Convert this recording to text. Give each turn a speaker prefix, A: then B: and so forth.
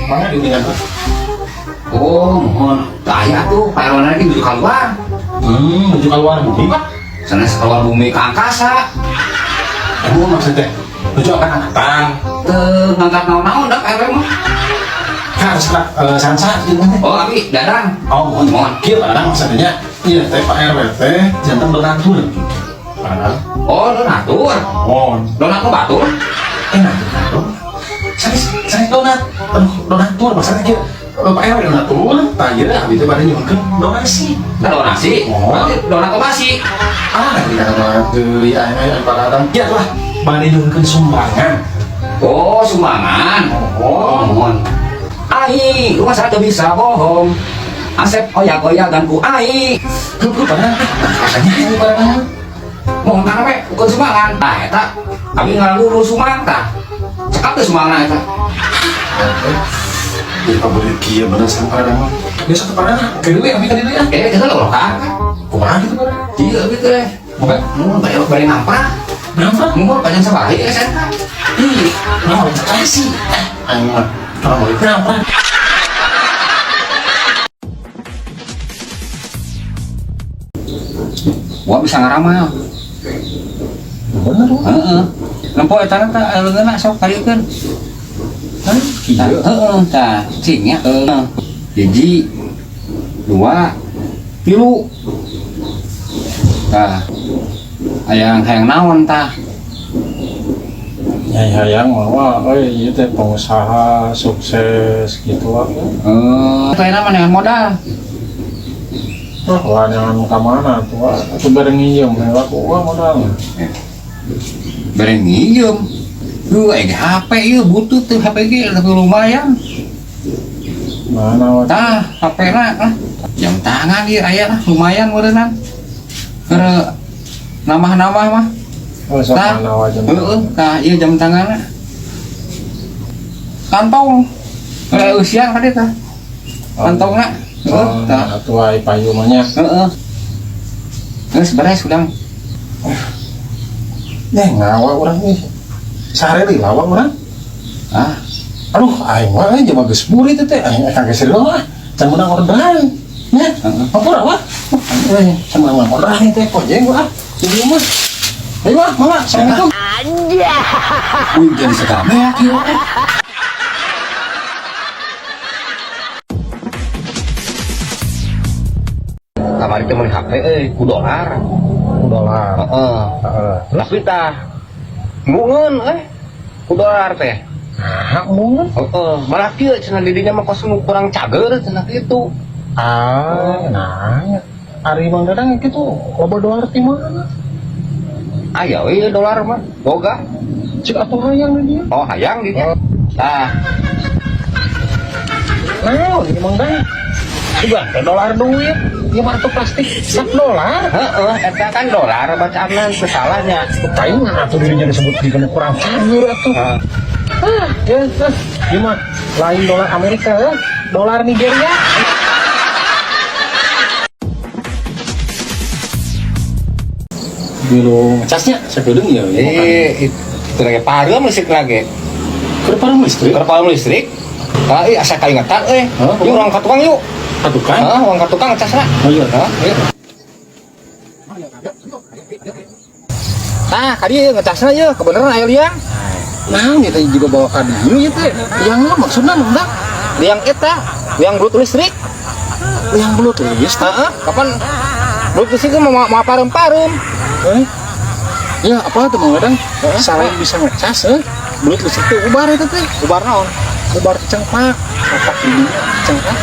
A: mana diuningan tuh?
B: Oh, mohon. Kaya tuh, Pak RW lagi menuju keluar.
A: Menuju keluar bumi pak?
B: Sana keluar bumi ke angkasa.
A: Maksudnya menuju angkatan.
B: Ngangkat naon-naon dah Pak RW mah.
A: Harus sansa gitu.
B: Oh, tapi dadang.
A: Oh, mohon. Kieu padahal maksudnya iya teh Pak RW teh jantan donatur. Padahal.
B: Oh, donatur.
A: Mohon.
B: Donatur batur.
A: Donatur. Saya donatur maksudnya kieu. Pak RW donatur, tanya abis itu pada nyumbangkan donasi.
B: Donasi? Berarti donasi.
A: Tidak beli ayam pada ya lah, pada nyumbangkan sumbangan.
B: Oh, sumbangan. Oh, mohon. Ai, rumah saya bisa bohong. Asep oyak-oyakan ku ai.
A: Lu pada katanya ini pada
B: mohon karena bukan sumbangan. Nah, eta abi ngalalu sumbangan tah. Cekap tuh sumbangan eta.
A: Jadi Pak Budi kia bener sampai ada mah. Dia satu pada kedua ya, kami kedua ya.
B: Kita loh kan.
A: Kumaha gitu pada?
B: Iya gitu deh. Mau bayar balik namprak.
A: Namprak?
B: Mau panjang sabari ya SNK.
A: Iya. Mau kasih. Ayo mah. Kalau mau namprak.
B: Gua bisa ngaramal.
A: Bener loh.
B: Heeh. Lempo eta teh leungeuna sok karieun.
A: Iya.
B: Heeh, tah cingnya hiji 2 3. Tah hayang naon tah?
A: Nyai hayang mah ieu teh pengusaha sukses gitu lah.
B: Teh mah neangan modal.
A: Wah, jangan kemana tuh? Aku bareng ngiyem, aku modal.
B: Bareng ngiyem. Duh, HP ieu butuh tuh HP ge tapi lumayan.
A: Mana
B: Tah, HP lah. Jam tangan ieu aya lah lumayan meureunna. Keur nambah-nambah mah.
A: Oh, sok
B: Tah,
A: mana wajan.
B: heeh, tah ieu jam tanganna. Kantong. Usian ka tah. Kantongna. Heeh, tah.
A: Atuh ai payu mah nya.
B: Heeh. Geus beres udang.
A: Ngawa urang nih. Sehari lawa urang.
B: Ah,
A: Aduh, aing mah aing jeung geus buri teh teh. Aing kagak serius lah. Can menang orderan. Nya. Apa wah? Can menang orderan teh kok jeung gua. Di rumah. Ayo mah, mama, assalamualaikum.
C: Aja.
B: wih jadi sekame ya kieu. Kamari teh meuli HP ku dolar.
A: Dolar.
B: Heeh. Tapi tah mungeun ku dolar teh.
A: Nah, mun.
B: Heeh, malah kieu cenah didinya mah kos kurang cager cenah kitu.
A: Nah, ari Mang Dadang kitu loba dolar ti mana?
B: Aya we dolar mah boga.
A: Cik atuh hayang di dia.
B: Oh, hayang di dia. Tah,
A: Nah, ini Mang Dadang. Juga teh dolar duit. Ieu mah atuh plastik $1.
B: heeh, eta kan dolar bacaanna teu salahnya.
A: Paling atuh dirinya disebut dikeun kurang cager atuh. Ya, gimana? Lain dolar Amerika, dolar Nigeria. Bilu ngecasnya, sekedeng ya.
B: Itu lagi pareum listrik lagi.
A: Kerparum listrik.
B: Kerpareum listrik. Ai asa kaingetan Yuk urang ka tukang yuk.
A: Atuh kan?
B: Urang ka tukang ngecasna.
A: Oh iya.
B: Ieu. Nah, kadi ngecasna ieu kebeneran aya liang.
A: Nah, kita juga bawa ka dieu ieu teh. Yang maksudna nunda?
B: Liang eta, liang bluetooth listrik.
A: Yang bluetooth listrik.
B: Heeh, kapan bluetooth listrik mau pareum-pareum.
A: Ya apa tuh Mang Dadang? Selain bisa ngecas, bluetooth listrik teh ubar itu teh.
B: Ubar naon?
A: Ubar cengpak. Apa ini cengpak?